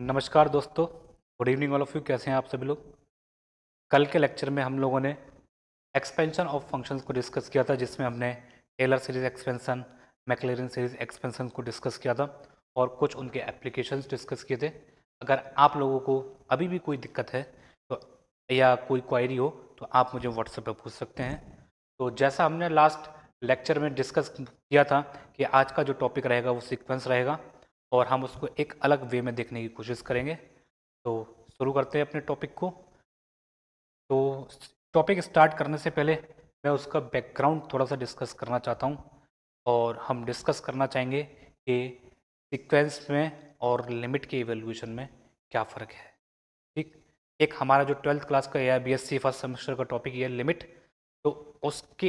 नमस्कार दोस्तों। Good evening all of you. कैसे हैं आप सभी लोग। कल के लेक्चर में हम लोगों ने एक्सपेंशन ऑफ फंक्शंस को डिस्कस किया था, जिसमें हमने Taylor series expansion, Maclaurin series expansion को डिस्कस किया था और कुछ उनके एप्लीकेशंस डिस्कस किए थे। अगर आप लोगों को अभी भी कोई दिक्कत है तो या कोई क्वायरी हो तो आप मुझे व्हाट्सएप पर पूछ सकते हैं। तो जैसा हमने लास्ट लेक्चर में डिस्कस किया था कि आज का जो टॉपिक रहेगा वो सीक्वेंस रहेगा और हम उसको एक अलग वे में देखने की कोशिश करेंगे। तो शुरू करते हैं अपने टॉपिक को। तो टॉपिक स्टार्ट करने से पहले मैं उसका बैकग्राउंड थोड़ा सा डिस्कस करना चाहता हूँ और हम डिस्कस करना चाहेंगे कि सीक्वेंस में और लिमिट के इवैल्यूएशन में क्या फ़र्क है। ठीक, एक हमारा जो 12th क्लास का या बीएससी फर्स्ट सेमेस्टर का टॉपिक ये है लिमिट। तो उसके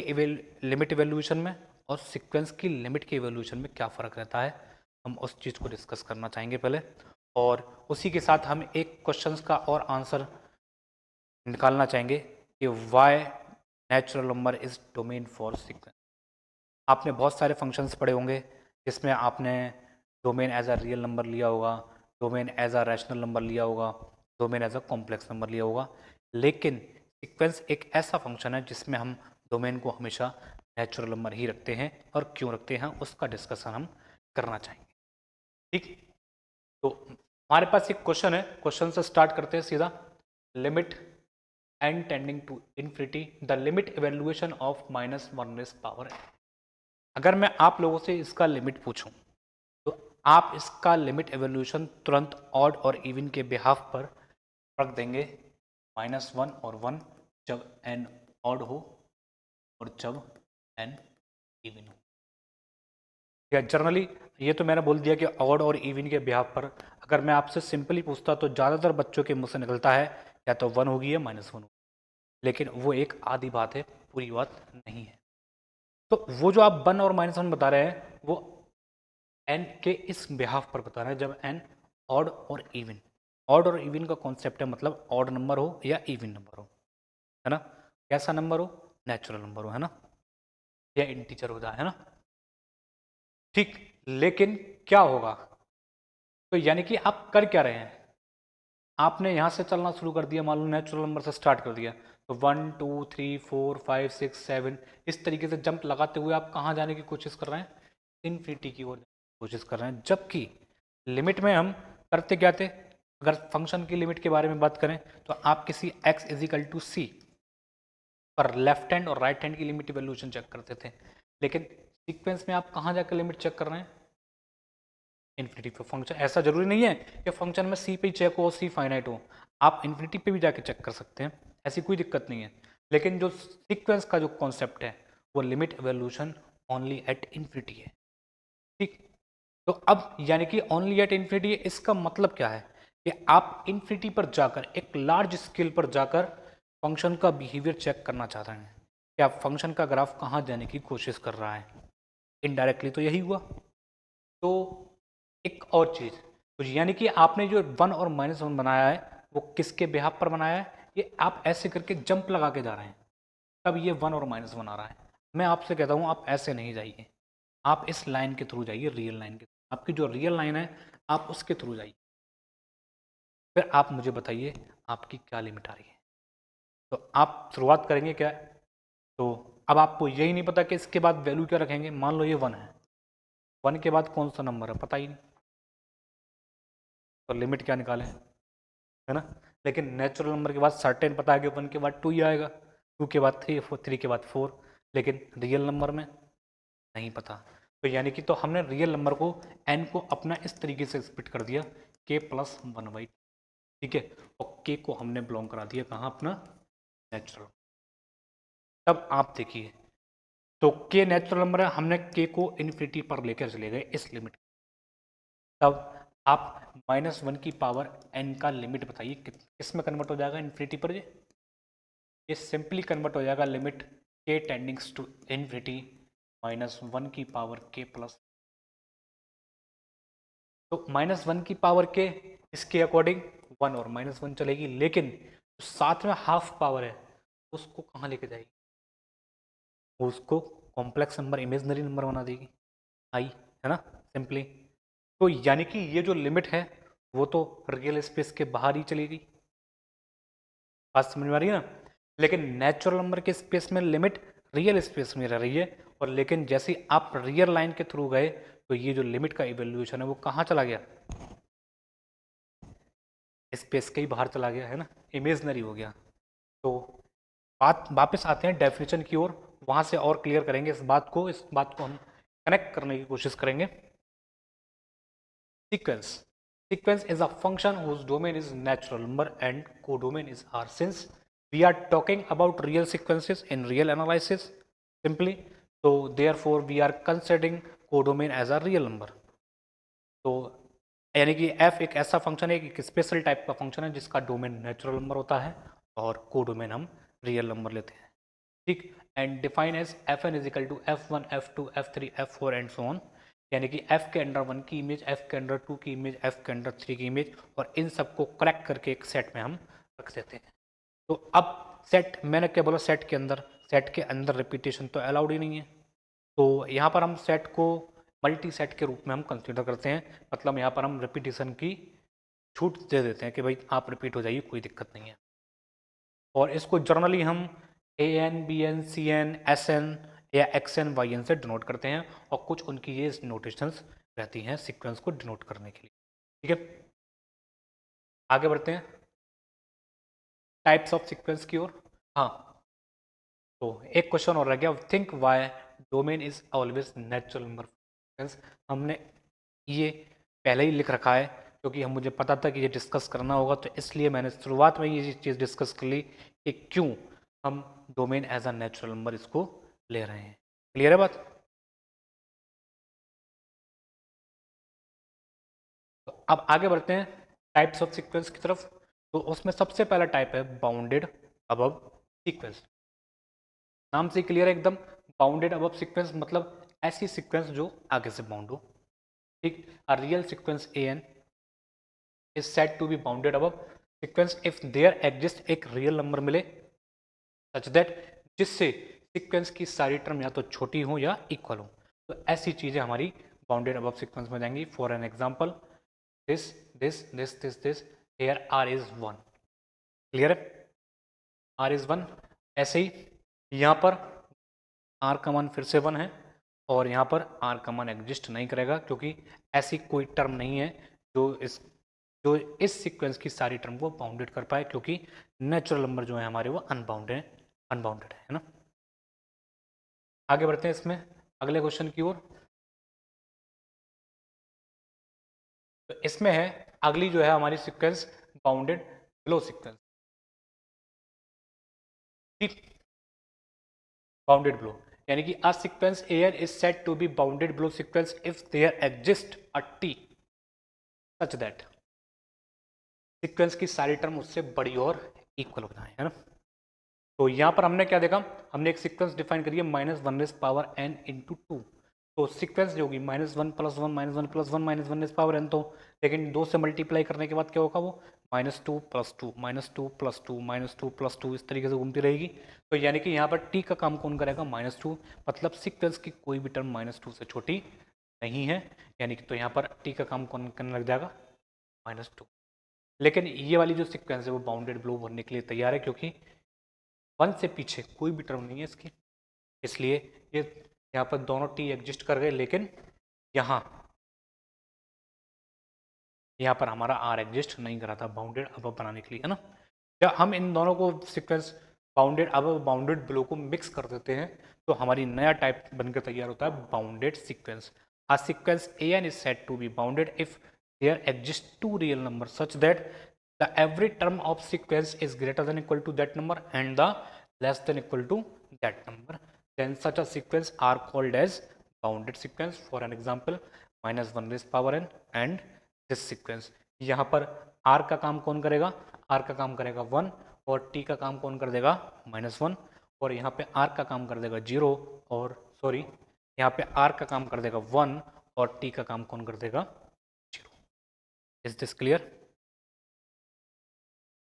लिमिट इवैल्यूएशन में और सीक्वेंस की लिमिट के इवैल्यूएशन में क्या फ़र्क रहता है, हम उस चीज़ को डिस्कस करना चाहेंगे पहले। और उसी के साथ हम एक क्वेश्चंस का और आंसर निकालना चाहेंगे कि why natural number is domain for sequence. आपने बहुत सारे फंक्शंस पढ़े होंगे जिसमें आपने domain as a real number लिया होगा, domain as a rational number लिया होगा, domain as a complex number लिया होगा। लेकिन सीक्वेंस एक ऐसा फंक्शन है जिसमें हम डोमेन को हमेशा नेचुरल नंबर ही रखते हैं, और क्यों रखते हैं उसका डिस्कशन हम करना चाहेंगे। ठीक, तो हमारे पास एक क्वेश्चन है, क्वेश्चन से स्टार्ट करते हैं सीधा। Limit n tending to infinity the limit evaluation of -1 raise power n। अगर मैं आप लोगों से इसका लिमिट पूछूं तो आप इसका लिमिट इवेल्यूशन तुरंत ऑड और इवन के बिहाफ पर रख देंगे। -1 और 1 जब n ऑड हो और जब n इवन हो। या जनरली ये तो मैंने बोल दिया कि ऑड और इवन के बिहाफ पर। अगर मैं आपसे सिंपली पूछता तो ज़्यादातर बच्चों के मुंह से निकलता है या तो 1 होगी या -1 होगी, लेकिन वो एक आधी बात है, पूरी बात नहीं है। तो वो जो आप 1 और -1 बता रहे हैं वो एन के इस बिहाफ पर बता रहे हैं जब एन ऑड और इवन। ऑड और इवन का कॉन्सेप्ट है, मतलब ऑड नंबर हो या इवन नंबर हो, है ना। कैसा नंबर हो, नेचुरल नंबर हो, है ना, या इंटीजर हो जाए, है ना। ठीक, लेकिन क्या होगा, तो यानी कि आप कर क्या रहे हैं, आपने यहाँ से चलना शुरू कर दिया, मान लो नेचुरल नंबर से स्टार्ट कर दिया, तो 1 2 3 4 5 6 7 इस तरीके से जंप लगाते हुए आप कहाँ जाने की कोशिश कर रहे हैं, इन्फिनिटी की ओर कोशिश कर रहे हैं। जबकि लिमिट में हम करते क्या थे, अगर फंक्शन की लिमिट के बारे में बात करें तो आप किसी x इजिकल टू सी पर लेफ्ट हैंड और राइट हैंड की लिमिट इवैल्यूएशन चेक करते थे। लेकिन सीक्वेंस में आप कहाँ जाकर लिमिट चेक कर रहे हैं, इन्फिनिटी पे। फंक्शन ऐसा जरूरी नहीं है कि फंक्शन में सी पे ही चेक हो, सी फाइनाइट हो, आप इन्फिनिटी पे भी जाके चेक कर सकते हैं, ऐसी कोई दिक्कत नहीं है। लेकिन जो सीक्वेंस का जो कॉन्सेप्ट है वो limit evaluation only at infinity है। ठीक, तो अब यानी कि ओनली एट इन्फिनिटी, इसका मतलब क्या है कि आप इन्फिनिटी पर जाकर एक लार्ज स्केल पर जाकर फंक्शन का बिहेवियर चेक करना चाह रहे हैं कि आप फंक्शन का ग्राफ कहाँ जाने की कोशिश कर रहा है। इनडायरेक्टली तो यही हुआ। तो एक और चीज़, तो यानी कि आपने जो 1 और -1 बनाया है वो किसके बिहाफ पर बनाया है, ये आप ऐसे करके जंप लगा के जा रहे हैं, तब ये 1 और -1 आ रहा है। मैं आपसे कहता हूँ आप ऐसे नहीं जाइए, आप इस लाइन के थ्रू जाइए, रियल लाइन के, आपकी जो रियल लाइन है आप उसके थ्रू जाइए, फिर आप मुझे बताइए आपकी क्या लिमिट आ रही है। तो आप शुरुआत करेंगे क्या, तो अब आपको यही नहीं पता कि इसके बाद वैल्यू क्या रखेंगे। मान लो ये 1 है, 1 के बाद कौन सा नंबर है पता ही नहीं, तो लिमिट क्या निकालें, है ना। लेकिन नेचुरल नंबर के बाद सर्टेन पता है कि 1 के बाद 2 ही आएगा, 2 के बाद 3, 3 के बाद 4, लेकिन रियल नंबर में नहीं पता। तो यानी कि तो हमने रियल नंबर को n को अपना इस तरीके से स्प्लिट कर दिया k+1/, ठीक है, और k को हमने बिलोंग करा दिया कहाँ, अपना नेचुरल। तब आप देखिए, तो k नेचुरल नंबर है, हमने k को इन्फिनिटी पर लेकर चले गए इस लिमिट। तब आप -1 की पावर n का लिमिट बताइए किस में कन्वर्ट हो जाएगा, इन्फिनिटी पर। ये सिंपली कन्वर्ट हो जाएगा लिमिट k टेंडिंग्स टू इन्फिनिटी -1 की पावर k प्लस, तो -1 की पावर k इसके अकॉर्डिंग 1 और -1 चलेगी, लेकिन जो साथ में हाफ पावर है उसको कहाँ लेके जाएगी, उसको कॉम्प्लेक्स नंबर, इमेजनरी नंबर बना देगी, आई, है ना, सिंपली। तो यानी कि ये जो लिमिट है वो तो रियल स्पेस के बाहर ही चली गई। बात समझ में आ रही है ना। लेकिन नेचुरल नंबर के स्पेस में लिमिट रियल स्पेस में रह रही है, और लेकिन जैसे ही आप रियल लाइन के थ्रू गए तो ये जो लिमिट का इवेल्यूएशन है वो कहाँ चला गया, स्पेस के ही बाहर चला गया है ना, इमेजनरी हो गया। तो बात वापस आते हैं डेफिनेशन की ओर, वहां से और क्लियर करेंगे इस बात को हम कनेक्ट करने की कोशिश करेंगे। Sequence. Sequence is a function whose domain is natural number and codomain is R. Since we are talking about real sequences in real analysis simply, so therefore we are considering codomain as a real number. तो यानी कि f एक ऐसा function है, एक special type का function है जिसका डोमेन नेचुरल नंबर होता है और कोडोमेन हम रियल नंबर लेते हैं, ठीक। And define as F N is equal to F1 F2 F3 F4 and so on, यानी कि f के अंडर 1 की इमेज, f के अंडर 2 की इमेज, f के अंडर 3 की इमेज, और इन सबको कलेक्ट करके एक सेट में हम रख देते हैं। तो अब सेट, मैंने क्या बोला, सेट के अंदर रिपीटेशन तो अलाउड ही नहीं है, तो यहाँ पर हम सेट को मल्टी सेट के रूप में हम कंसीडर करते हैं। मतलब यहाँ पर हम रिपीटेशन की छूट दे देते हैं कि भाई आप रिपीट हो जाइए, कोई दिक्कत नहीं है। और इसको जर्नली हम AN BN CN SN या XN YN से डिनोट करते हैं, और कुछ उनकी ये नोटेशंस रहती हैं सीक्वेंस को डिनोट करने के लिए, ठीक है। आगे बढ़ते हैं टाइप्स ऑफ सीक्वेंस की ओर। हाँ, तो एक क्वेश्चन और रह गया, think Y domain is always natural number sequence. हमने ये पहले ही लिख रखा है क्योंकि हम मुझे पता था कि ये डिस्कस करना होगा, तो इसलिए मैंने शुरुआत में ये चीज़ डिस्कस कर ली कि क्यों हम domain as a natural number इसको ले रहे हैं। क्लियर है बात। तो अब आगे बढ़ते हैं टाइप्स ऑफ सीक्वेंस की तरफ। तो उसमें सबसे पहला टाइप है बाउंडेड अबव सीक्वेंस। नाम से क्लियर है एकदम, बाउंडेड अबव सीक्वेंस मतलब ऐसी सीक्वेंस जो आगे से बाउंड हो, ठीक। A real sequence AN is said to be bounded above sequence if there exists एक रियल नंबर मिले such that जिससे सीक्वेंस की सारी टर्म या तो छोटी हो या इक्वल हो, तो ऐसी चीजें हमारी बाउंडेड अबव सीक्वेंस में जाएंगी। For an example, this this this this this here R is 1। Clear है, R is 1। ऐसे ही यहाँ पर R का मान फिर से 1 है, और यहाँ पर R का मान एग्जिस्ट नहीं करेगा क्योंकि ऐसी कोई टर्म नहीं है जो इस सीक्वेंस की सारी टर्म को बाउंडेड कर पाए, क्योंकि नेचुरल नंबर जो है हमारे वो अनबाउंडेड है ना। आगे बढ़ते हैं इसमें अगले क्वेश्चन की ओर। तो इसमें है अगली जो है हमारी सीक्वेंस बाउंडेड बिलो सीक्वेंस, ठीक। बाउंडेड बिलो यानी कि a sequence AN is said to be bounded below sequence if there exist a T such that sequence की सारी टर्म उससे बड़ी और इक्वल हो जाए, है ना। तो यहाँ पर हमने क्या देखा, हमने एक सीक्वेंस डिफाइन करी है -1n/n/2। तो सीक्वेंस जो होगी -1+1 -1+1 -1 पावर n, तो लेकिन 2 से मल्टीप्लाई करने के बाद क्या होगा, वो -2+2 -2+2 -2+2 इस तरीके से घूमती रहेगी। तो यानी कि यहाँ पर t का काम कौन करेगा, -2, मतलब सीक्वेंस की कोई भी टर्म -2 से छोटी नहीं है, यानी कि तो यहाँ पर t का काम कौन करने लग जाएगा, -2। लेकिन ये वाली जो सीक्वेंस है वो बाउंडेड ब्लो बनने के लिए तैयार है, क्योंकि 1 से पीछे कोई भी टर्म नहीं है इसकी, इसलिए ये यहाँ पर दोनों टी एग्जिस्ट कर गए, लेकिन यहाँ यहाँ पर हमारा आर एग्जिस्ट नहीं करा था बाउंडेड अब बनाने के लिए, है ना। जब हम इन दोनों को सीक्वेंस बाउंडेड अब बाउंडेड ब्लो को मिक्स कर देते हैं तो हमारी नया टाइप बनकर तैयार होता है bounded sequence. A sequence AN is said to be bounded if there exist two real numbers such that the every term of sequence is greater than equal to that number and the less than equal to that number, then such a sequence are called as bounded sequence. For an example, -1 raised power n and this sequence. यहाँ पर R का काम कौन करेगा, R का काम करेगा 1, और T का काम कौन कर देगा, -1, और यहाँ पे R का काम कर देगा 0, और सॉरी यहाँ पे R का काम कर देगा 1 और T का काम कौन कर देगा 0। Is this clear.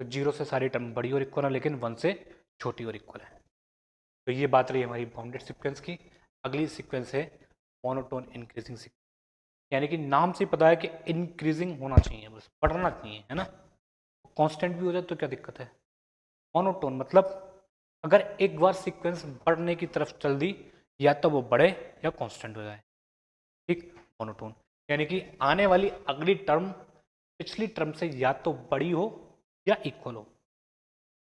तो 0 से सारी टर्म बड़ी और इक्वल है, लेकिन 1 से छोटी और इक्वल है। तो ये बात रही हमारी बाउंडेड सीक्वेंस की। अगली सीक्वेंस है मोनोटोन इंक्रीजिंग सीक्वेंस। यानी कि नाम से पता है कि इंक्रीजिंग होना चाहिए, बस बढ़ना चाहिए, है ना। कांस्टेंट भी हो जाए तो क्या दिक्कत है। मोनोटोन मतलब अगर एक बार सीक्वेंस बढ़ने की तरफ चल दी, या तो वो बढ़े या कांस्टेंट हो जाए, ठीक। मोनोटोन यानी कि आने वाली अगली टर्म पिछली टर्म से या तो बड़ी हो या इक्वल हो,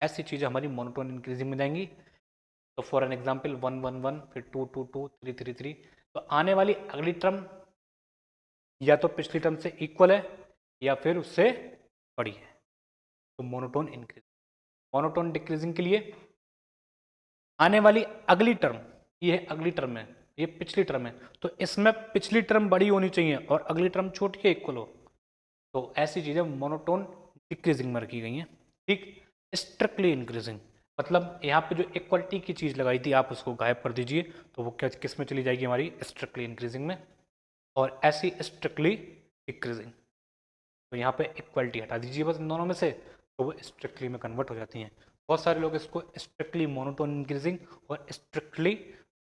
ऐसी चीजें हमारी मोनोटोन इंक्रीजिंग में जाएंगी। तो फॉर एन एग्जाम्पल 1 1 1, फिर 2 2 2, 3 3 3, तो आने वाली अगली टर्म या तो पिछली टर्म से इक्वल है या फिर उससे बड़ी है, तो मोनोटोन इंक्रीज। मोनोटोन डिक्रीजिंग के लिए आने वाली अगली टर्म, ये है अगली टर्म है, ये पिछली टर्म है, तो इसमें पिछली टर्म बड़ी होनी चाहिए और अगली टर्म छोटी है, इक्वल हो। तो ऐसी चीजें मोनोटोन डिक्रीजिंग में रखी गई हैं, ठीक। स्ट्रिक्टली इंक्रीजिंग मतलब यहाँ पे जो इक्वलिटी की चीज लगाई थी आप उसको गायब कर दीजिए, तो वो क्या किस में चली जाएगी, हमारी स्ट्रिक्टली इंक्रीजिंग में। और ऐसी स्ट्रिक्टली डिक्रीजिंग, तो यहाँ पे इक्वलिटी हटा दीजिए बस इन दोनों में से, तो वो स्ट्रिक्टली में कन्वर्ट हो जाती हैं। बहुत सारे लोग इसको स्ट्रिक्टली मोनोटोन इंक्रीजिंग और स्ट्रिक्टली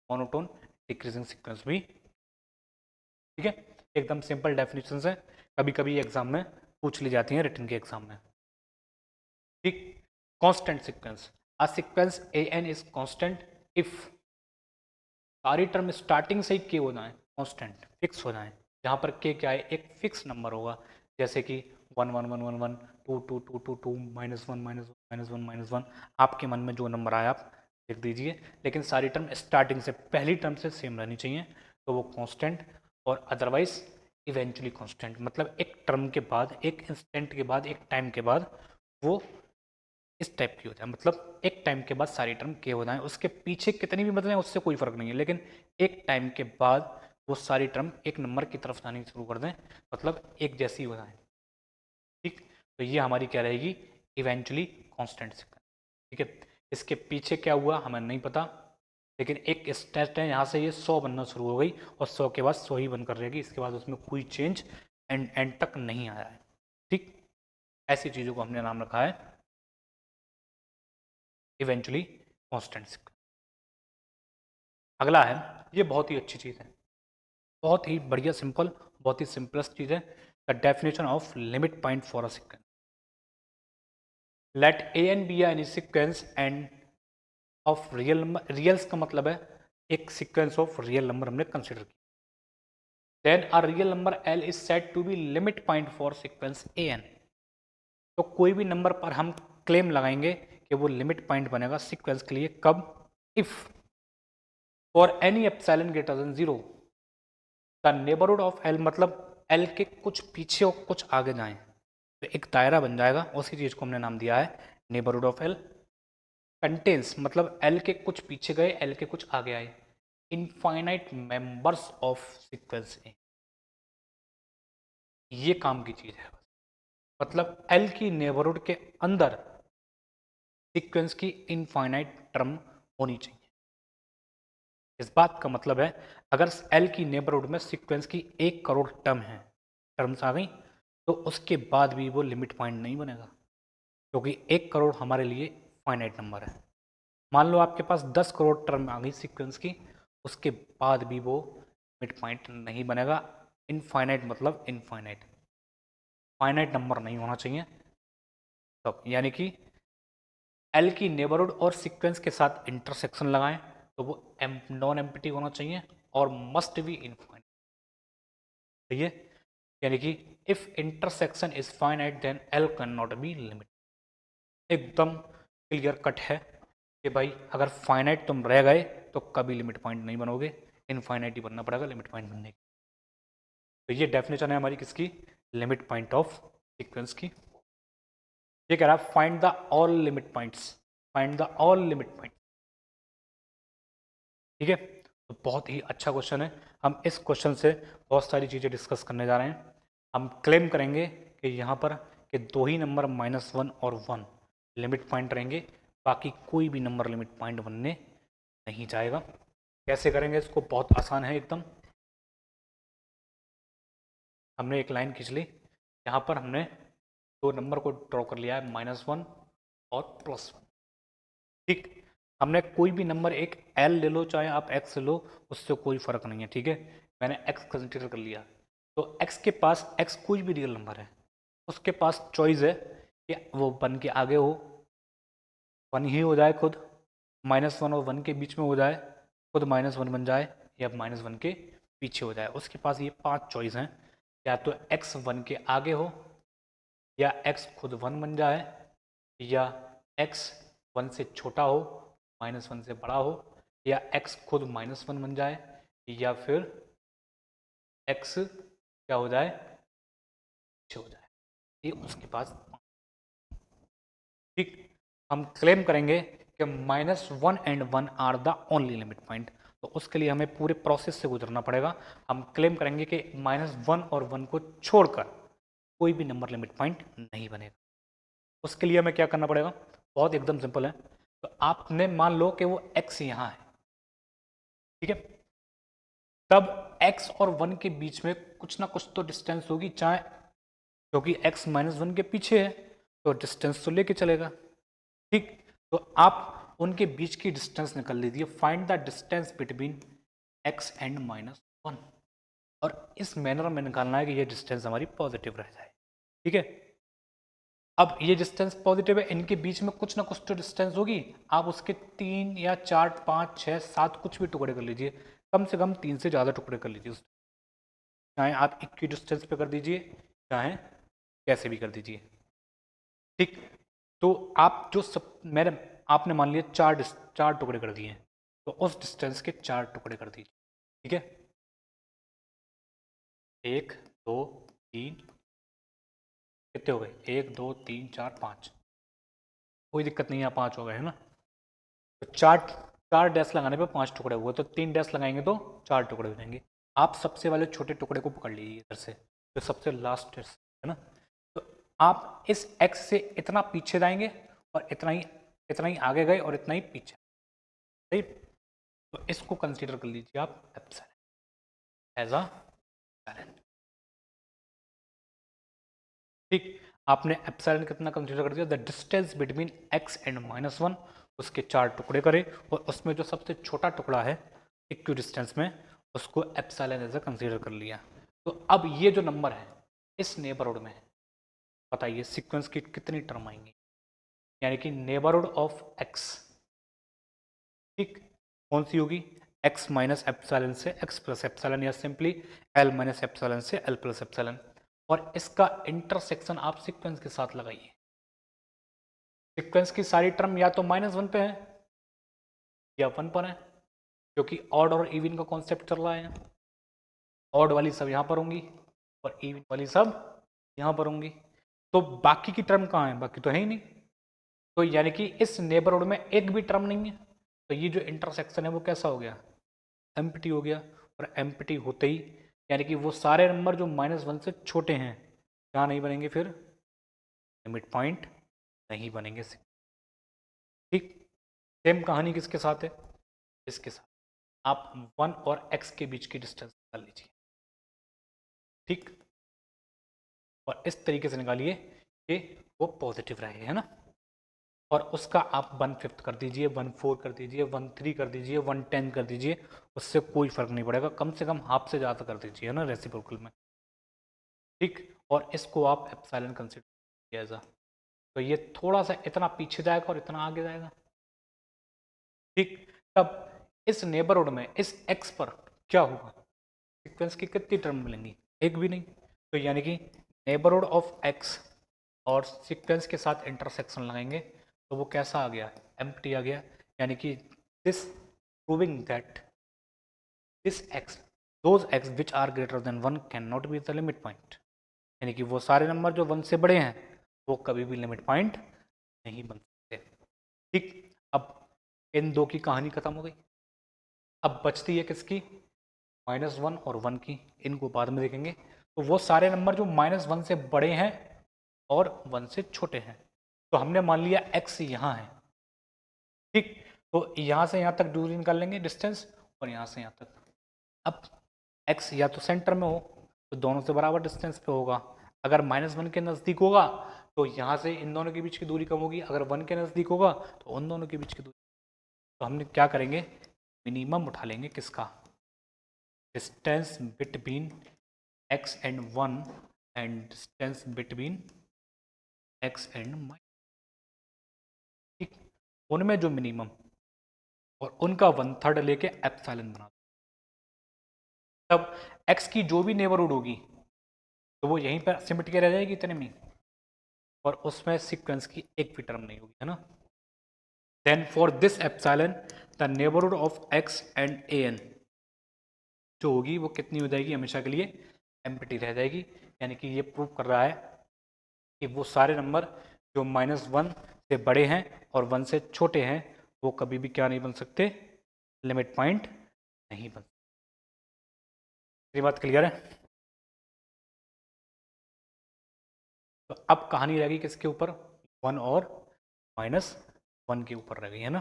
मोनोटोन डिक्रीजिंग सीक्वेंस भी, ठीक है। एकदम सिंपल डेफिनेशन है, कभी कभी एग्जाम में पूछ ली जाती हैं रिटन के एग्जाम में, ठीक। Constant sequence, a sequence A N is constant if सारी टर्म स्टार्टिंग से ही के हो जाए, कांस्टेंट फिक्स हो जाए, जहां पर के क्या है, एक फिक्स नंबर होगा, जैसे कि 1 1 1 1 1, 2 2 2 2 2, -1 -1 -1 आपके मन में जो नंबर आया आप लिख दीजिए, लेकिन सारी टर्म स्टार्टिंग से पहली टर्म से सेम रहनी चाहिए, तो वो कांस्टेंट। और अदरवाइज इवेंचुअली कांस्टेंट मतलब एक टर्म के बाद, एक इंस्टेंट के बाद, एक टाइम के बाद वो इस टाइप की हो जाए, मतलब एक टाइम के बाद सारी टर्म के हो जाए, उसके पीछे कितनी भी बदलें उससे कोई फर्क नहीं है, लेकिन एक टाइम के बाद वो सारी टर्म एक नंबर की तरफ जानी शुरू कर दें, मतलब एक जैसी हो जाए, ठीक। तो ये हमारी क्या रहेगी, इवेंचुअली कांस्टेंट सीक्वेंस, ठीक है। इसके पीछे क्या हुआ हमें नहीं पता, लेकिन एक स्टेट है यहाँ से ये 100 बनना शुरू हो गई और 100 के बाद 100 ही बनकर रहेगी, इसके बाद उसमें कोई चेंज एंड तक नहीं आया है, ठीक। ऐसी चीज़ों को हमने नाम रखा है इवेंचुअली कांस्टेंट सीक्वेंस। अगला है, ये बहुत ही अच्छी चीज़ है, बहुत ही बढ़िया सिंपल, बहुत ही सिंपलेस्ट चीज़ है, the definition of limit point for a sequence. Let a n be any sequence and of real number, reals का मतलब है एक सीक्वेंस ऑफ रियल नंबर हमने कंसिडर किया, then a real number l is said to be limit point for sequence A n. तो कोई भी number पर हम क्लेम लगाएंगे कि वो लिमिट पॉइंट बनेगा सीक्वेंस के लिए, कब, if for any epsilon greater than 0 the neighbourhood of L, मतलब एल के कुछ पीछे और कुछ आगे जाएं, तो एक दायरा बन जाएगा, उसी चीज को हमने नाम दिया है नेबरहुड ऑफ एल। कंटेन्स मतलब एल के कुछ पीछे गए, एल के कुछ आगे आए, इनफाइनाइट मेंबर्स ऑफ सीक्वेंस ए, ये काम की चीज है, मतलब एल की नेबरहुड के अंदर सीक्वेंस की इनफाइनाइट टर्म होनी चाहिए। इस बात का मतलब है अगर एल की नेबरहुड में सीक्वेंस की 1 करोड़ टर्म है, टर्म्स आ गई, तो उसके बाद भी वो लिमिट पॉइंट नहीं बनेगा, क्योंकि 1 करोड़ हमारे लिए फाइनाइट नंबर है। मान लो आपके पास 10 करोड़ टर्म आ गई सीक्वेंस की, उसके बाद भी वो लिमिट पॉइंट नहीं बनेगा। इनफाइनाइट मतलब इनफाइनाइट, फाइनाइट नंबर नहीं होना चाहिए तब, यानी कि एल की नेबरहुड और सीक्वेंस के साथ इंटरसेक्शन लगाएं तो वो नॉन एम्प्टी होना चाहिए और मस्ट बी इनफाइनाइट, ठीक है। यानी कि if intersection is finite then L can not be limit, एकदम क्लियर कट है कि भाई अगर फाइनाइट तुम रह गए तो कभी लिमिट पॉइंट नहीं बनोगे, इनफाइनाइट ही बनना पड़ेगा लिमिट पॉइंट बनने की। तो ये डेफिनेशन है हमारी किसकी, लिमिट पॉइंट ऑफ सीक्वेंस की। ये कह रहा है find the all limit points, find the all limit point, ठीक है। तो बहुत ही अच्छा क्वेश्चन है, हम इस क्वेश्चन से बहुत सारी चीज़ें डिस्कस करने जा रहे हैं। हम क्लेम करेंगे कि यहाँ पर कि दो ही नंबर -1 और 1 लिमिट पॉइंट रहेंगे, बाकी कोई भी नंबर लिमिट पॉइंट बनने नहीं जाएगा। कैसे करेंगे इसको, बहुत आसान है एकदम। हमने एक लाइन खींच ली, यहाँ पर हमने दो नंबर को ड्रॉ कर लिया है, -1 और +1, ठीक। हमने कोई भी नंबर एक एल ले लो चाहे आप एक्स लो, उससे कोई फर्क नहीं है, ठीक है। मैंने एक्स कंसिडर कर लिया, तो x के पास x कोई भी रियल नंबर है, उसके पास चॉइस है कि वो 1 के आगे हो, 1 ही हो जाए खुद, -1 और 1 के बीच में हो जाए, खुद -1 बन जाए, या -1 के पीछे हो जाए। उसके पास ये 5 चॉइस हैं, या तो x 1 के आगे हो, या x खुद 1 बन जाए, या x 1 से छोटा हो, -1 से बड़ा हो, या x खुद -1 बन जाए, या फिर x क्या हो जाए, पीछे हो जाए। ये उसके पास, ठीक। हम क्लेम करेंगे कि -1 and 1 are the only limit point, तो उसके लिए हमें पूरे प्रोसेस से गुजरना पड़ेगा। हम क्लेम करेंगे कि -1 और 1 को छोड़कर कोई भी नंबर लिमिट पॉइंट नहीं बनेगा। उसके लिए हमें क्या करना पड़ेगा, बहुत एकदम सिंपल है। तो आपने मान लो कि वो x यहाँ है, ठीक है, तब x और 1 के बीच में कुछ ना कुछ तो डिस्टेंस होगी, चाहे क्योंकि x -1 के पीछे है तो डिस्टेंस तो लेके चलेगा, ठीक। तो आप उनके बीच की डिस्टेंस निकाल लीजिए, find the distance between x and -1, और इस मैनर में निकालना है कि ये डिस्टेंस हमारी पॉजिटिव रह जाए, ठीक है। अब ये डिस्टेंस पॉजिटिव है, इनके बीच में कुछ ना कुछ तो डिस्टेंस होगी, आप उसके 3 या 4 5 6 7 कुछ भी टुकड़े कर लीजिए, कम से कम 3 से ज़्यादा टुकड़े कर लीजिए, चाहे आप इक्वी डिस्टेंस पे कर दीजिए, चाहे कैसे भी कर दीजिए, ठीक। तो आप जो सब मैंने आपने मान लिया 4 टुकड़े कर दिए, तो उस डिस्टेंस के 4 टुकड़े कर दीजिए, ठीक है। 1 2 3, कितने हो गए, 1 2 3 4 5, कोई दिक्कत नहीं है, 5 हो गए है ना। तो 4 डैश लगाने पे 5 टुकड़े हुए, तो 3 डैश लगाएंगे तो 4 टुकड़े हो जाएंगे। आप सबसे वाले छोटे टुकड़े को पकड़ लीजिए इधर से, जो सबसे लास्ट है ना। तो आप इस x से इतना पीछे जाएंगे, और इतना ही आगे गए, और इतना ही पीछे, सही। तो इसको कंसीडर कर लीजिए आप एप्सिलॉन एज अ पैरेंट, ठीक। आपने एप्सिलॉन कितना कंसीडर कर दिया, the distance between x and -1, उसके 4 टुकड़े करें, और उसमें जो सबसे छोटा टुकड़ा है इक्वी डिस्टेंस में, उसको एप्सिलॉन एज अ कंसीडर कर लिया। तो अब ये जो नंबर है इस नेबरहुड में, बताइए सीक्वेंस की कितनी टर्म आएंगी, यानी कि नेबरहुड ऑफ x, ठीक, कौन सी होगी, x माइनस एप्सिलॉन से x प्लस एप्सिलॉन, या सिंपली l माइनस एप्सिलॉन से l प्लस एप्सिलॉन, और इसका इंटरसेक्शन आप सीक्वेंस के साथ लगाइए। सीक्वेंस की सारी टर्म या तो -1 पे है या 1 पर है, क्योंकि ऑड और इवन का कॉन्सेप्ट चल रहा है। ऑड वाली सब यहाँ पर होंगी, और इवन वाली सब यहाँ पर होंगी। तो बाकी की टर्म कहाँ है, बाकी तो है ही नहीं। तो यानी कि इस नेबरहुड में एक भी टर्म नहीं है, तो ये जो इंटरसेक्शन है वो कैसा हो गया, एम्प्टी हो गया। और एम्प्टी होते ही यानी कि वो सारे नंबर जो -1 से छोटे हैं क्या नहीं बनेंगे, फिर लिमिट पॉइंट नहीं बनेंगे, ठीक। सेम कहानी किसके साथ है, इसके साथ आप 1 और x के बीच की डिस्टेंस निकाल लीजिए, ठीक, और इस तरीके से निकालिए कि वो पॉजिटिव रहे, है ना। और उसका आप 1/5 कर दीजिए, 1/4 कर दीजिए, 1/3 कर दीजिए, 1/10 कर दीजिए, उससे कोई फर्क नहीं पड़ेगा, कम से कम हाफ से ज़्यादा कर दीजिए, है ना, रेसिप्रोकल में, ठीक। और इसको आप एप्सिलॉन कंसिडर कीजिए एज, तो ये थोड़ा सा इतना पीछे जाएगा और इतना आगे जाएगा, ठीक। तब इस नेबरहुड में इस x पर क्या होगा, सीक्वेंस की कितनी टर्म मिलेंगी, एक भी नहीं। तो यानी कि नेबरहुड ऑफ x और सीक्वेंस के साथ इंटरसेक्शन लगाएंगे तो वो कैसा आ गया, एम्प्टी आ गया। यानी कि this proving that this x those x which are greater than 1 can not be the limit point, यानी कि वो सारे नंबर जो 1 से बड़े हैं वो कभी भी लिमिट पॉइंट नहीं बन सकते, ठीक। अब इन दो की कहानी खत्म हो गई, अब बचती है किसकी, -1 और 1 की, इनको बाद में देखेंगे। तो वो सारे नंबर जो -1 से बड़े हैं और 1 से छोटे हैं, तो हमने मान लिया x यहाँ है, ठीक। तो यहाँ से यहाँ तक दूरी निकाल लेंगे डिस्टेंस, और यहाँ से यहाँ तक। अब x या तो सेंटर में हो तो दोनों से बराबर डिस्टेंस पे होगा, अगर -1 के नज़दीक होगा तो यहाँ से इन दोनों के बीच की दूरी कम होगी, अगर 1 के नज़दीक होगा तो उन दोनों के बीच की दूरी। तो हमने क्या करेंगे, मिनिमम उठा लेंगे किसका, distance between x and 1 and distance between x and y, ठीक, उनमें जो मिनिमम और उनका 1/3 लेके एप्सिलॉन बना, तब x की जो भी नेबरहुड होगी तो वो यहीं पर सिमट के रह जाएगी इतने में, और उसमें सीक्वेंस की एक भी टर्म नहीं होगी, है ना। Then for this epsilon the neighbourhood of x and an जो होगी वो कितनी हो जाएगी, हमेशा के लिए एम्प्टी रह जाएगी। यानी कि ये प्रूव कर रहा है कि वो सारे नंबर जो -1 से बड़े हैं और 1 से छोटे हैं वो कभी भी क्या नहीं बन सकते, लिमिट पॉइंट नहीं बन सकते। ये बात क्लियर है। तो अब कहानी रह गई किसके ऊपर, 1 और -1 के ऊपर रह गई, है ना।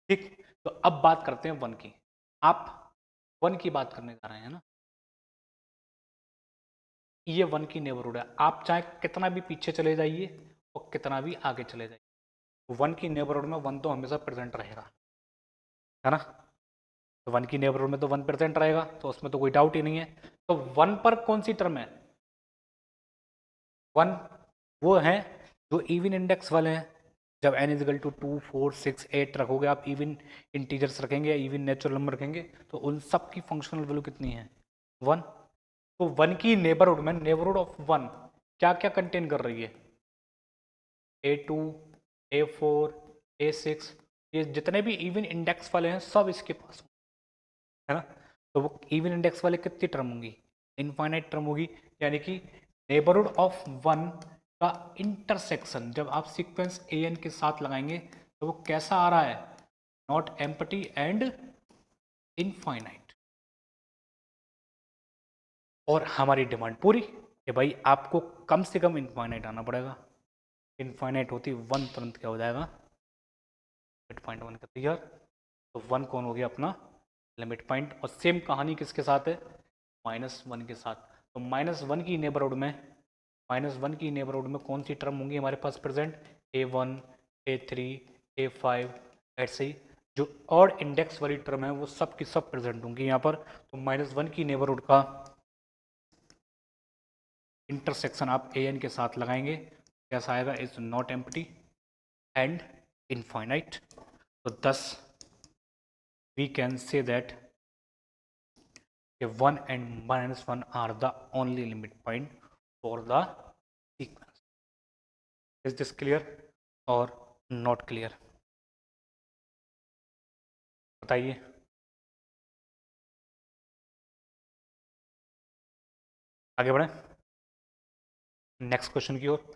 ठीक, तो अब बात करते हैं 1 की। आप 1 की बात करने जा रहे हैं ना, ये 1 की नेबरहुड है। आप चाहे कितना भी पीछे चले जाइए और कितना भी आगे चले जाइए, 1 की नेबरहुड में 1 तो हमेशा प्रेजेंट रहेगा, है ना। तो 1 की नेबरहुड में तो 1 प्रेजेंट रहेगा, तो उसमें तो कोई डाउट ही नहीं है। तो 1 पर कौन सी टर्म है, 1 वो है जो इवन इंडेक्स वाले हैं। जब n इजिकल टू 2 4 6 8 रखोगे, आप इवन इंटीजर्स रखेंगे या इवन नेचुरल नंबर रखेंगे, तो उन सब की फंक्शनल वैल्यू कितनी है, 1। तो 1 की नेबरहुड में, नेबरहुड ऑफ 1 क्या क्या कंटेन कर रही है, A2 A4 A6, ये जितने भी इवन इंडेक्स वाले हैं सब इसके पास, है ना। तो वो इवन इंडेक्स वाले कितनी टर्म होंगी, इनफाइनाइट टर्म होगी। यानी कि नेबरहुड ऑफ 1 का इंटरसेक्शन जब आप सीक्वेंस an के साथ लगाएंगे तो वो कैसा आ रहा है, नॉट एम्प्टी एंड इनफाइनाइट। और हमारी डिमांड पूरी कि भाई आपको कम से कम इनफाइनाइट आना पड़ेगा। इनफाइनाइट होती 1 तुरंत क्या हो जाएगा, लिमिट पॉइंट 1 का क्लियर। तो 1 कौन हो गया अपना लिमिट पॉइंट। और सेम कहानी किसके साथ है, -1 के साथ। तो -1 की नेबरहुड में, -1 की नेबरहुड में कौन सी टर्म होंगी हमारे पास प्रेजेंट, A1 A3 A5 ऐसे ही जो ऑड इंडेक्स वाली टर्म है वो सब की सब प्रेजेंट होंगी यहाँ पर। तो -1 की नेबरहुड का इंटरसेक्शन आप an के साथ लगाएंगे, कैसा आएगा, is not empty and infinite. तो thus we can say that 1 and -1 are the only limit point for the sequence. Is this clear or not clear? बताइए। आगे बढ़े नेक्स्ट क्वेश्चन की ओर।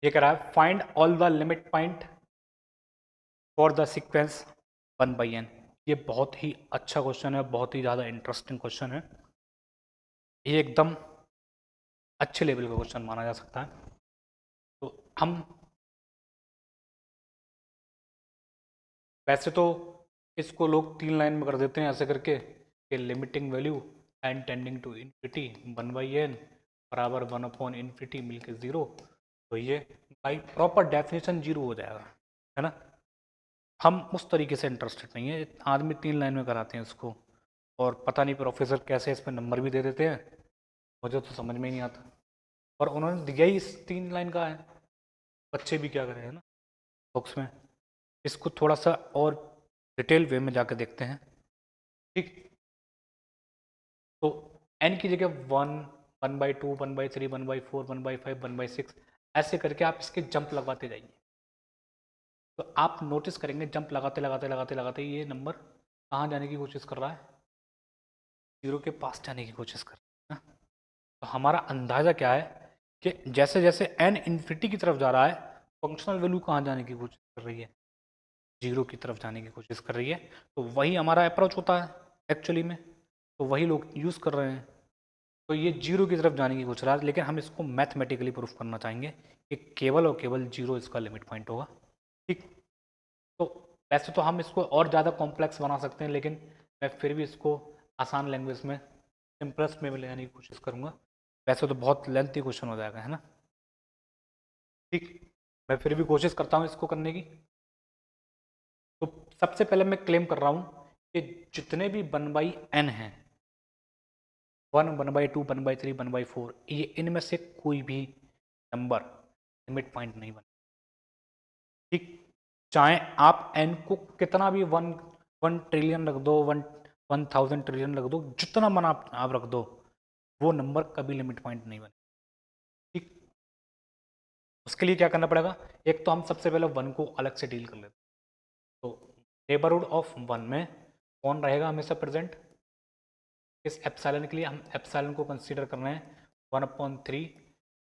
ये कह रहा है find all the limit point for the sequence 1/n। ये बहुत ही अच्छा क्वेश्चन है, बहुत ही ज़्यादा इंटरेस्टिंग क्वेश्चन है। ये एकदम अच्छे लेवल का क्वेश्चन माना जा सकता है। तो हम वैसे तो इसको लोग 3 लाइन में कर देते हैं ऐसे करके कि limiting value n tending to infinity 1/n बराबर 1/infinity मिलके 0। तो ये भाई प्रॉपर डेफिनेशन 0 हो जाएगा, है ना। हम उस तरीके से इंटरेस्टेड नहीं है, आदमी 3 लाइन में कराते हैं इसको, और पता नहीं प्रोफेसर कैसे इस पर नंबर भी दे देते हैं, मुझे तो समझ में ही नहीं आता। और उन्होंने दिया ही इस 3 लाइन का है, बच्चे भी क्या करें, है ना, बुक्स में। इसको थोड़ा सा और डिटेल वे में जाकर देखते हैं, ठीक। तो n की जगह 1 1/2 1/3 1/4 1/5 1/6 ऐसे करके आप इसके जंप लगवाते जाइए। तो आप नोटिस करेंगे जंप लगाते लगाते लगाते लगाते ये नंबर कहाँ जाने की कोशिश कर रहा है, 0 के पास जाने की कोशिश कर रहा है ना। तो हमारा अंदाज़ा क्या है कि जैसे जैसे n इन्फिनिटी की तरफ जा रहा है, फंक्शनल वैल्यू कहाँ जाने की कोशिश कर रही है, 0 की तरफ जाने की कोशिश कर रही है। तो वही हमारा अप्रोच होता है एक्चुअली में, तो वही लोग यूज़ कर रहे हैं। तो ये 0 की तरफ जाने की कोशिश रहा है, लेकिन हम इसको मैथमेटिकली प्रूफ करना चाहेंगे कि केवल और केवल 0 इसका लिमिट पॉइंट होगा, ठीक। तो वैसे तो हम इसको और ज़्यादा कॉम्प्लेक्स बना सकते हैं, लेकिन मैं फिर भी इसको आसान लैंग्वेज में, सिंपलेस्ट में ले आने की कोशिश करूँगा। वैसे तो बहुत लेंथी क्वेश्चन हो जाएगा, है ना, ठीक। मैं फिर भी कोशिश करता हूँ इसको करने की। तो सबसे पहले मैं क्लेम कर रहा हूँ कि जितने भी 1/n हैं, 1/2, 1/3, 1/4, ये इनमें से कोई भी नंबर लिमिट पॉइंट नहीं बने। ठीक, चाहे आप n को कितना भी 1 ट्रिलियन रख दो, 1000 ट्रिलियन रख दो, जितना मन आप रख दो, वो नंबर कभी लिमिट पॉइंट नहीं बने। ठीक, उसके लिए क्या करना पड़ेगा? एक तो हम सबसे पहले 1 को अलग से डील कर लेते हैं। तो नेबरहुड ऑफ 1 में कौन रहेगा हमेशा प्रेजेंट? इस एप्सिलॉन के लिए हम एप्सिलॉन को कंसीडर कर रहे हैं 1/3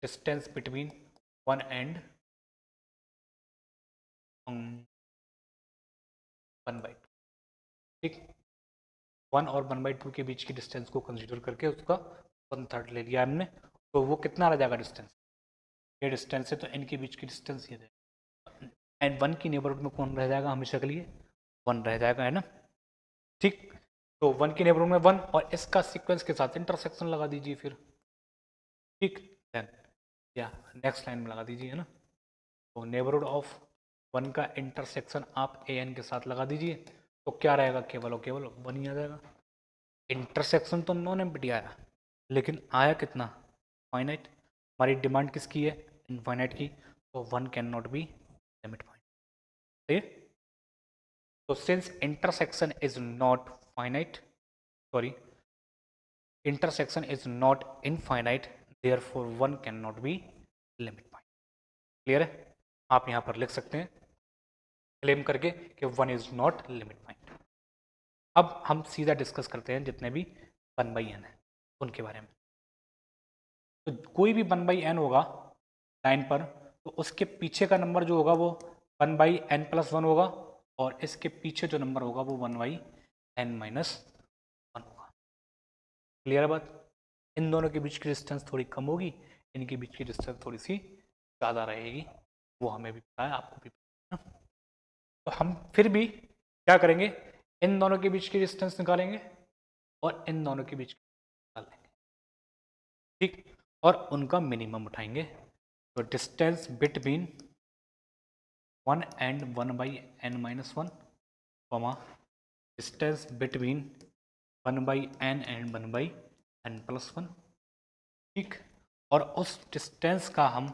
डिस्टेंस बिटवीन 1 एंड 1/2। ठीक, 1 और 1/2 के बीच की डिस्टेंस को कंसीडर करके उसका 1/3 ले लिया हमने, तो वो कितना रह जाएगा डिस्टेंस? ये डिस्टेंस है तो इनके बीच की डिस्टेंस ये है, एंड 1 की नेबरहुड में कौन रह जाएगा हमेशा के लिए? 1 रह जाएगा, है ना? ठीक, तो 1 की नेबरहुड में 1 और इसका सीक्वेंस के साथ इंटरसेक्शन लगा दीजिए फिर। ठीक, देन या नेक्स्ट लाइन में लगा दीजिए, है ना? तो नेबरहुड ऑफ 1 का इंटरसेक्शन आप ए एन के साथ लगा दीजिए, तो क्या रहेगा? केवल और केवल 1 ही आ जाएगा। इंटरसेक्शन तो नॉन एम्प्टी आया, लेकिन आया कितना? फाइनाइट। हमारी डिमांड किसकी है? इनफाइनाइट की, तो 1 can not be limit point. सही है? तो since intersection is not finite, sorry, intersection is not infinite, therefore 1 cannot be limit point। Clear है? आप यहां पर लिख सकते हैं क्लेम करके कि 1 इज नॉट लिमिट पॉइंट। अब हम सीधा डिस्कस करते हैं जितने भी 1/n है उनके बारे में। तो कोई भी 1/n होगा लाइन पर, तो उसके पीछे का नंबर जो होगा वो 1/n+1 होगा, और इसके पीछे जो नंबर होगा वो 1/n-1 होगा। क्लियर है बात? इन दोनों के बीच की डिस्टेंस थोड़ी कम होगी, इनके बीच की डिस्टेंस थोड़ी सी ज़्यादा रहेगी, वो हमें भी पता है, आपको भी पता है। तो हम फिर भी क्या करेंगे? इन दोनों के बीच की डिस्टेंस निकालेंगे और इन दोनों के बीच की निकाल लेंगे। ठीक, और उनका मिनिमम उठाएंगे। तो distance between 1 and 1/n-1, distance between 1/n and 1/n+1। ठीक, और उस डिस्टेंस का हम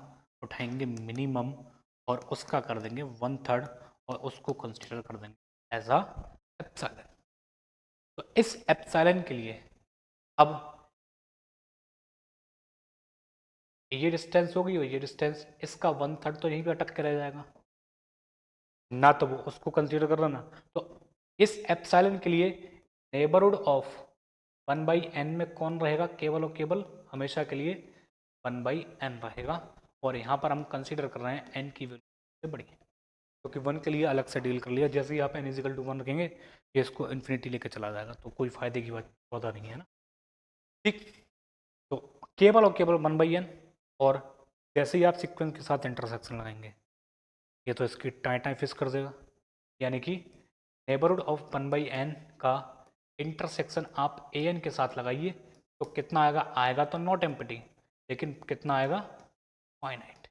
उठाएंगे मिनिमम और उसका कर देंगे 1/3 और उसको कंसिडर कर देंगे एज अ एप्सिलॉन। तो इस एप्सिलॉन के लिए अब ये डिस्टेंस होगी और ये डिस्टेंस, इसका 1/3 तो यहीं पे अटक के रह जाएगा ना, तो वो उसको कंसिडर कर लेना। तो इस एप्सिलॉन के लिए नेबरहुड ऑफ 1/n में कौन रहेगा? केवल और केवल हमेशा के लिए 1/n रहेगा, और यहाँ पर हम कंसिडर कर रहे हैं n की वैल्यू से बड़ी है, क्योंकि 1 के लिए अलग से डील कर लिया। जैसे ही आप n=1 रखेंगे, ये इसको इन्फिनिटी लेके चला जाएगा, तो कोई फायदे की बात पौधा नहीं है ना। ठीक, तो केवल और केवल 1/n, और जैसे ही आप सीक्वेंस के साथ इंटरसेक्शन लगाएंगे, ये तो इसकी टाई टाई फिक्स कर देगा। यानी कि नेबरहुड ऑफ 1/n का इंटरसेक्शन आप an के साथ लगाइए, तो कितना आएगा? आएगा तो नॉट एम्प्टी, लेकिन कितना आएगा? फाइनाइट।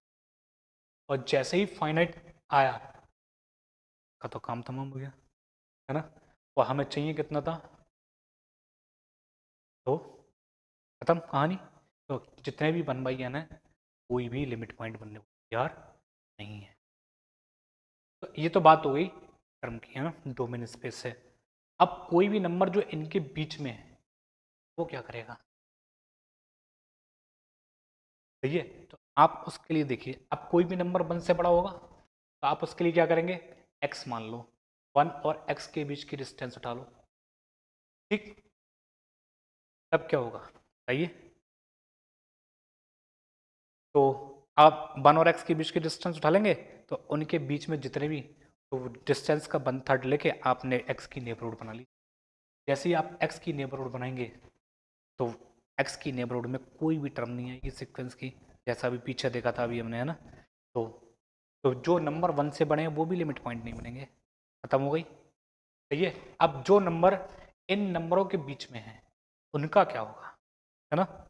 और जैसे ही फाइनाइट आया का तो काम तमाम हो गया, है ना? और हमें चाहिए कितना था? तो खत्म कहानी। तो जितने भी 1/n है, कोई भी लिमिट पॉइंट बनने को तैयार नहीं है। तो ये तो बात हो गई टर्म की, है ना, डोमेन स्पेस से। अब कोई भी नंबर जो इनके बीच में है, वो क्या करेगा? सही है? तो आप उसके लिए देखिए, अब कोई भी नंबर 1 से बड़ा होगा, तो आप उसके लिए क्या करेंगे? x मान लो, 1 और x के बीच की डिस्टेंस उठा लो। ठीक, तब क्या होगा बताइए? तो आप 1 और x के बीच की डिस्टेंस उठा लेंगे, तो उनके बीच में जितने भी, तो डिस्टेंस का 1/3 लेके आपने x की नेबरहुड बना ली। जैसे ही आप x की नेबरहुड बनाएंगे, तो x की नेबरहुड में कोई भी टर्म नहीं आएगी सीक्वेंस की, जैसा अभी पीछे देखा था अभी हमने, है ना? तो जो नंबर 1 से बने हैं वो भी लिमिट पॉइंट नहीं बनेंगे। खत्म हो गई। सही है? अब जो नंबर इन नंबरों के बीच में है, उनका क्या होगा, है ना?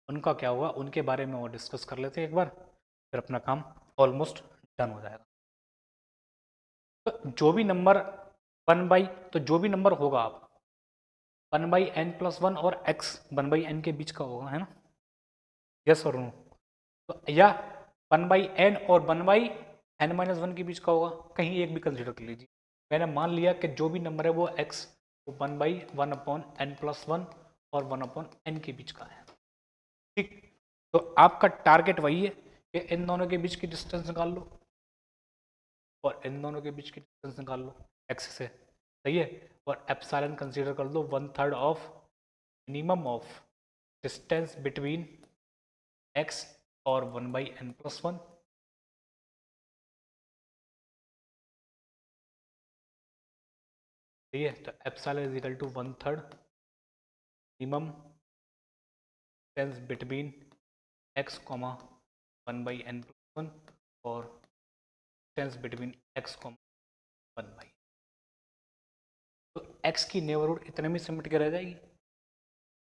उनका क्या होगा, उनके बारे में और डिस्कस कर लेते हैं एक बार, फिर अपना काम ऑलमोस्ट डन हो जाएगा। तो जो भी नंबर 1 बाई, तो जो भी नंबर होगा आप 1/n+1 और x 1/n के बीच का होगा, है ना? यस और नो? तो या 1/n और 1/n-1 के बीच का होगा, कहीं एक भी कंसिडर कर लीजिए। मैंने मान लिया कि जो भी नंबर है वो x वो 1/1/n+1 और 1/n के बीच का है। ठीक, तो आपका टारगेट वही है कि इन दोनों के बीच की डिस्टेंस निकाल लो और इन दोनों के बीच की डिस्टेंस निकाल लो x से, सही है? और एप्सिलॉन कंसीडर कर लो 1/3 of minimum of distance between x और 1/n+1। सही है, तो epsilon is equal to 1/3 minimum distance between x, 1/n+1 और डिस्टेंस बिटवीन x, 1/, तो x की नेबरहुड इतने में सिमट के रह जाएगी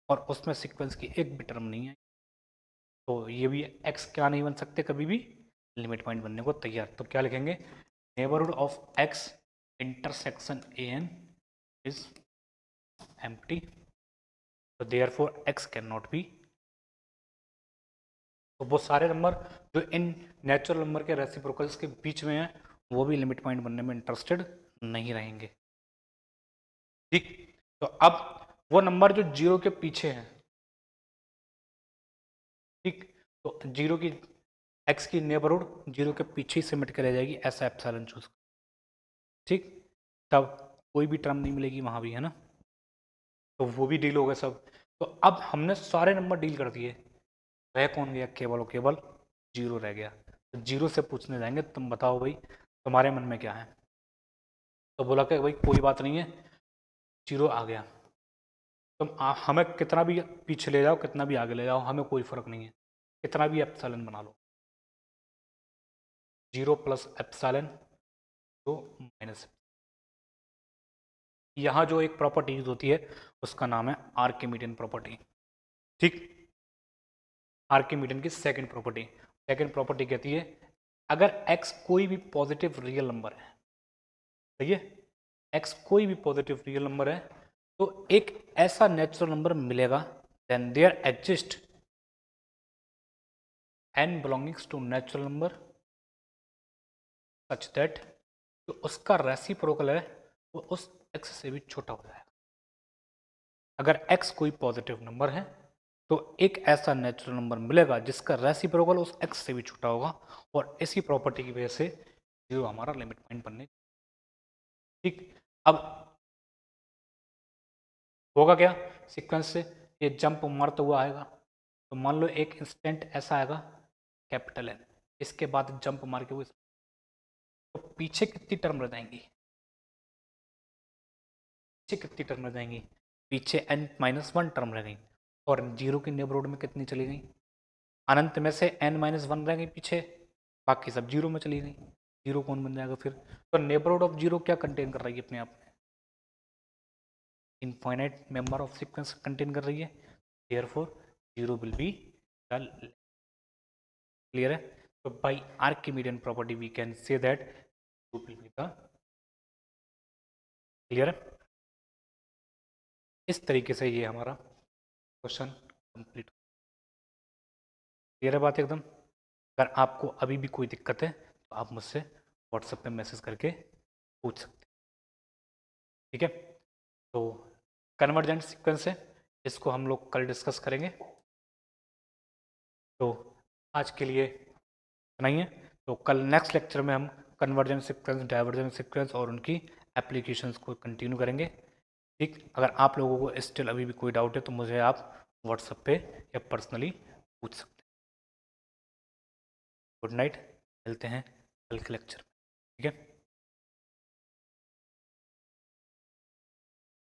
और उसमें सीक्वेंस की एक भी टर्म नहीं है, तो ये भी x क्या नहीं बन सकते कभी भी लिमिट पॉइंट बनने को तैयार। तो क्या लिखेंगे? Neighbourhood of x intersection an is empty, तो therefore x can not be. तो वो सारे नंबर जो इन नेचुरल नंबर के रेसिप्रोकल्स के बीच में हैं वो भी लिमिट पॉइंट बनने में इंटरेस्टेड नहीं रहेंगे। ठीक, तो अब वो नंबर जो जीरो के पीछे हैं, ठीक, तो जीरो की एक्स की नेबरहुड जीरो के पीछे ही सिमट के रह जाएगी, ऐसा एप्सिलॉन चूज। ठीक, तब कोई भी टर्म नहीं मिलेगी वहां भी, है ना? तो वो भी डील हो गए सब। तो अब हमने सारे नंबर डील कर दिए, रह कौन गया? केवल और केवल जीरो रह गया। तो जीरो से पूछने जाएंगे, तुम बताओ भाई तुम्हारे मन में क्या है? तो बोला कि भाई कोई बात नहीं है, जीरो आ गया, तुम हमें कितना भी पीछे ले जाओ, कितना भी आगे ले जाओ, हमें कोई फर्क नहीं है, कितना भी एप्सिलॉन बना लो। जीरो प्लस एप्सिलॉन तो माइनस, यहाँ जो एक प्रॉपर्टी यूज होती है उसका नाम है आर्किमिडियन प्रॉपर्टी। ठीक, आर्किमिडियन की सेकंड प्रॉपर्टी, सेकंड प्रॉपर्टी कहती है अगर x कोई भी पॉजिटिव रियल नंबर है, सही है, x कोई भी पॉजिटिव रियल नंबर है, तो एक ऐसा नेचुरल नंबर मिलेगा then there exist n belongings to natural number such that जो उसका रेसिप्रोकल है वो उस x से भी छोटा हो जाएगा। अगर x कोई पॉजिटिव नंबर है तो एक ऐसा नेचुरल नंबर मिलेगा जिसका रेसिप्रोकल उस x से भी छोटा होगा, और इसी प्रॉपर्टी की वजह से जीरो हमारा लिमिट पॉइंट बनने। ठीक, अब होगा क्या? सीक्वेंस से ये जंप मारता हुआ आएगा, तो मान लो एक इंस्टेंट ऐसा आएगा कैपिटल N, इसके बाद जंप मार के वो, तो पीछे कितनी टर्म रह जाएंगी? पीछे कितनी टर्म रह जाएंगी? पीछे n-1 टर्म रह गई, और जीरो की नेबरहुड में कितनी चली गई? अनंत में से n-1 रह गई पीछे, बाकी सब जीरो में चली गई। जीरो कौन बन जाएगा फिर? तो नेबरहुड ऑफ जीरो क्या कंटेन कर रही है अपने आप में? Infinite member of sequence contain कर रही है, therefore zero will be the, clear है? तो by Archimedean property we can say that zero will be the, clear है? इस तरीके से ये हमारा क्वेश्चन कंप्लीट, क्लियर है बात एकदम? अगर आपको अभी भी कोई दिक्कत है तो आप मुझसे व्हाट्सएप पे मैसेज करके पूछ सकते हैं, ठीक है? तो कन्वर्जेंट सीक्वेंस है, इसको हम लोग कल डिस्कस करेंगे। तो आज के लिए इतना ही है, तो कल नेक्स्ट लेक्चर में हम कन्वर्जेंट सीक्वेंस, डाइवर्जेंट सीक्वेंस और उनकी एप्लीकेशंस को कंटिन्यू करेंगे। ठीक, अगर आप लोगों को स्टिल अभी भी कोई डाउट है तो मुझे आप व्हाट्सएप पे या पर्सनली पूछ सकते हैं। गुड नाइट, मिलते हैं कल के लेक्चर में, ठीक है?